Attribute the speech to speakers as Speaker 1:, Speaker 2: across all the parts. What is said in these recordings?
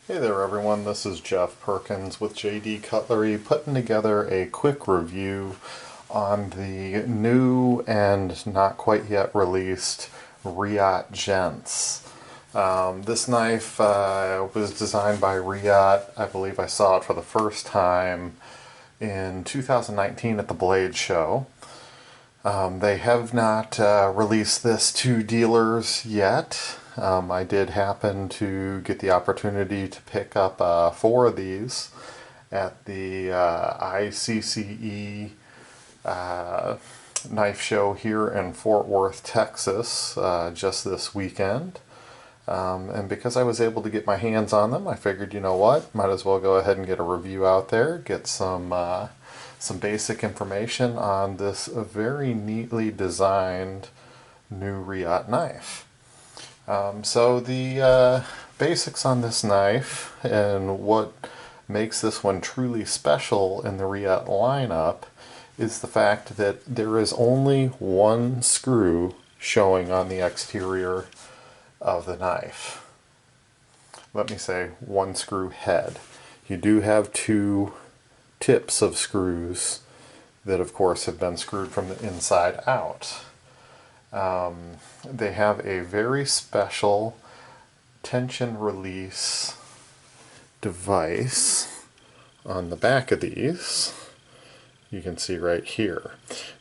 Speaker 1: Hey there everyone, this is Jeff Perkins with Cutlery putting together a quick review on the new and not quite yet released Reate Gents. This knife was designed by Reate. I believe I saw it for the first time in 2019 at the Blade Show. They have not released this to dealers yet. I did happen to get the opportunity to pick up 4 of these at the ICCE knife show here in Fort Worth, Texas, just this weekend. And because I was able to get my hands on them, I figured, you know what, might as well go ahead and get a review out there, get some basic information on this very neatly designed new Reate knife. So the basics on this knife and what makes this one truly special in the Reate lineup is the fact that there is only one screw showing on the exterior of the knife. Let me say one screw head. You do have 2 tips of screws that of course have been screwed from the inside out. They have a very special tension release device on the back of these. You can see right here.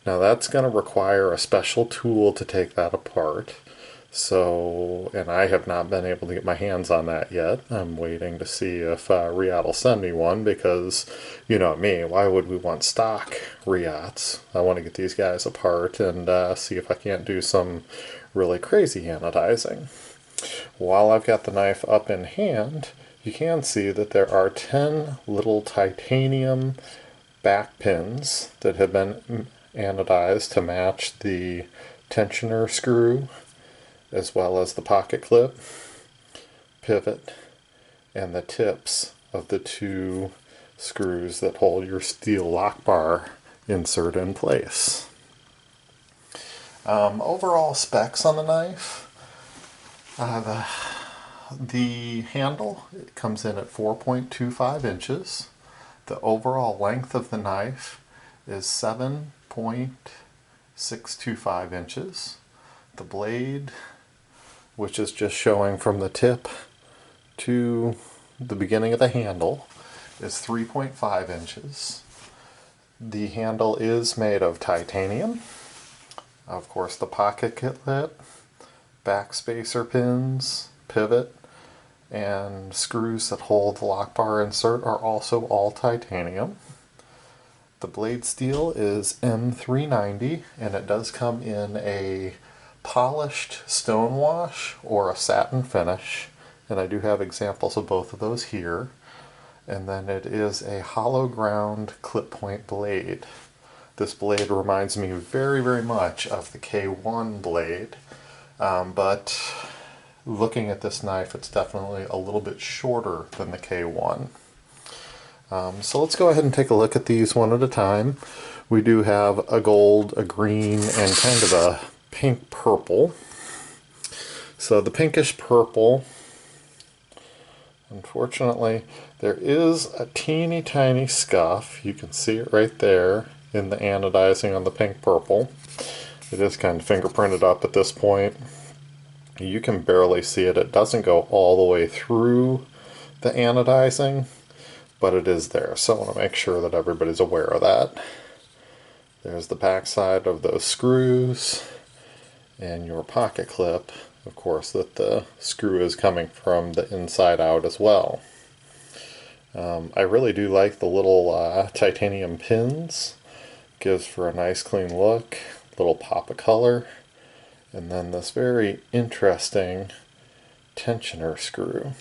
Speaker 1: Now that's going to require a special tool to take that apart. So, and I have not been able to get my hands on that yet. I'm waiting to see if Reate will send me one because, you know me, why would we want stock Reates? I want to get these guys apart and see if I can't do some really crazy anodizing. While I've got the knife up in hand, you can see that there are 10 little titanium back pins that have been anodized to match the tensioner screw, as well as the pocket clip, pivot, and the tips of the 2 screws that hold your steel lock bar insert in place. Overall specs on the knife, the handle, it comes in at 4.25 inches. The overall length of the knife is 7.625 inches. The blade, which is just showing from the tip to the beginning of the handle, is 3.5 inches. The handle is made of titanium. Of course, the pocket clip, back spacer pins, pivot, and screws that hold the lock bar insert are also all titanium. The blade steel is M390, and it does come in a polished stone wash or a satin finish, and I do have examples of both of those here. And then it is a hollow ground clip point blade. This blade reminds me very, very much of the K1 blade, but looking at this knife, it's definitely a little bit shorter than the K1. So let's go ahead and take a look at these one at a time. We do have a gold, a green, and kind of a pink purple. So the pinkish purple, unfortunately, there is a teeny tiny scuff. You can see it right there in the anodizing on the pink purple. It is kind of fingerprinted up at this point. You can barely see it. It doesn't go all the way through the anodizing, but it is there. So I want to make sure that everybody's aware of that. There's the back side of those screws and your pocket clip, of course, that the screw is coming from the inside out as well. I really do like the little titanium pins. Gives for a nice clean look, little pop of color, and then this very interesting tensioner screw.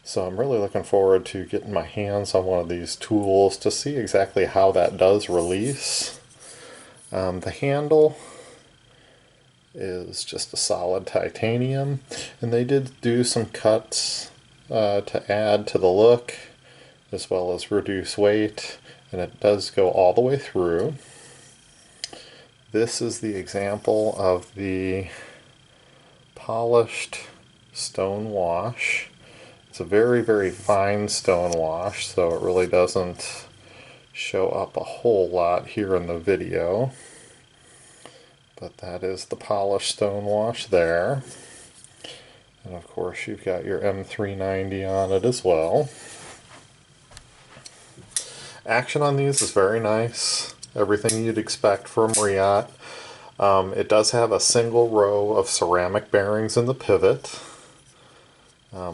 Speaker 1: So I'm really looking forward to getting my hands on one of these tools to see exactly how that does release. The handle is just a solid titanium, and they did do some cuts to add to the look as well as reduce weight, and it does go all the way through. This is the example of the polished stone wash. It's a very, very fine stone wash, so it really doesn't show up a whole lot here in the video. But that is the polished stone wash there. And of course you've got your M390 on it as well. Action on these is very nice. Everything you'd expect from Reate. It does have a single row of ceramic bearings in the pivot.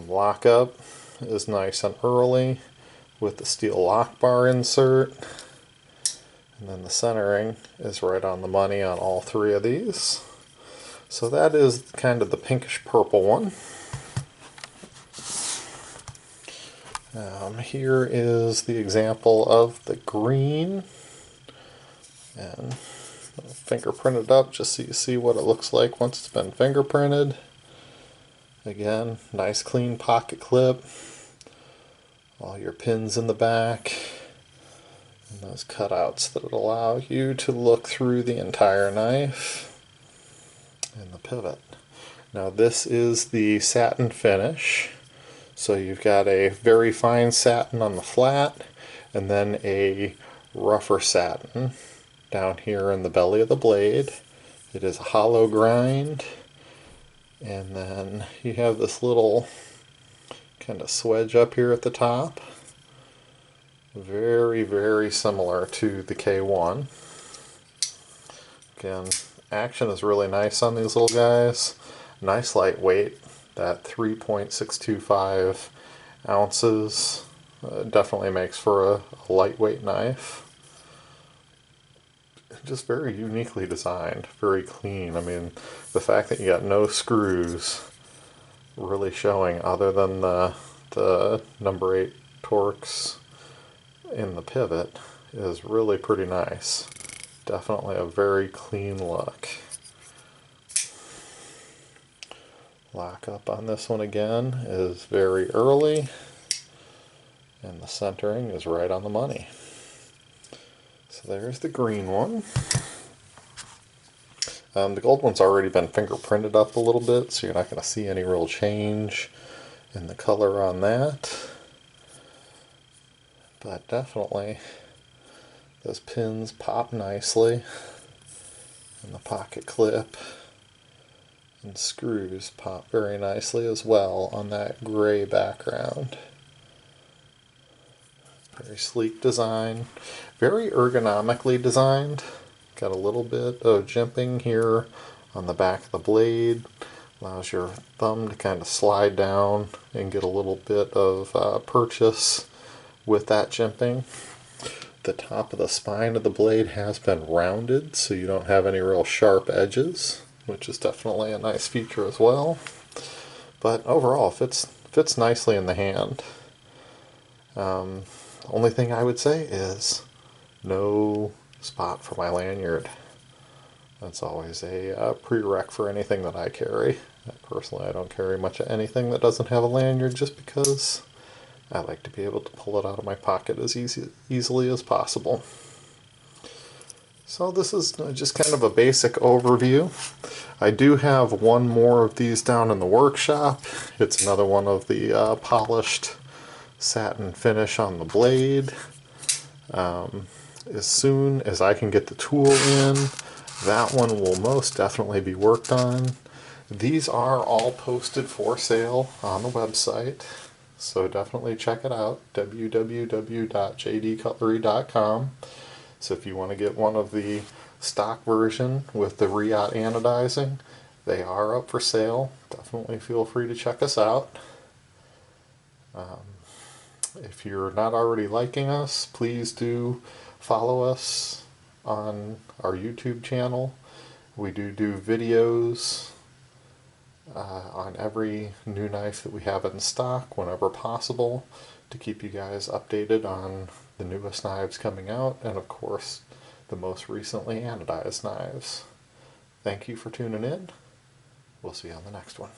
Speaker 1: Lockup is nice and early with the steel lock bar insert. And then the centering is right on the money on all three of these. So that is kind of the pinkish purple one. Here is the example of the green. And fingerprint it up just so you see what it looks like once it's been fingerprinted. Again, nice clean pocket clip. All your pins in the back. And those cutouts that allow you to look through the entire knife. And the pivot. Now this is the satin finish. So you've got a very fine satin on the flat and then a rougher satin down here in the belly of the blade. It is a hollow grind, and then you have this little kind of swedge up here at the top. Very, very similar to the K1. Again, action is really nice on these little guys. Nice lightweight. That 3.625 ounces definitely makes for a lightweight knife. Just very uniquely designed, very clean. I mean, the fact that you got no screws really showing other than the number 8 Torx in the pivot is really pretty nice. Definitely a very clean look. Lock up on this one again is very early, and the centering is right on the money. So there's the green one. The gold one's already been fingerprinted up a little bit, so you're not going to see any real change in the color on that. But definitely those pins pop nicely, and the pocket clip and screws pop very nicely as well on that gray background. Very sleek design, very ergonomically designed. Got a little bit of jimping here on the back of the blade. Allows your thumb to kind of slide down and get a little bit of purchase with that jimping. The top of the spine of the blade has been rounded, so you don't have any real sharp edges, which is definitely a nice feature as well. But overall, fits nicely in the hand. Only thing I would say is no spot for my lanyard. That's always a prereq for anything that I carry. Personally, I don't carry much of anything that doesn't have a lanyard just because I like to be able to pull it out of my pocket as easily as possible. So this is just kind of a basic overview. I do have one more of these down in the workshop. It's another one of the polished satin finish on the blade. As soon as I can get the tool in, that one will most definitely be worked on. These are all posted for sale on the website, so definitely check it out, www.jdcutlery.com. So if you want to get one of the stock version with the Reate anodizing, they are up for sale. Definitely feel free to check us out. If you're not already liking us, please do follow us on our YouTube channel. We do videos on every new knife that we have in stock whenever possible to keep you guys updated on the newest knives coming out, and of course the most recently anodized knives. Thank you for tuning in. We'll see you on the next one.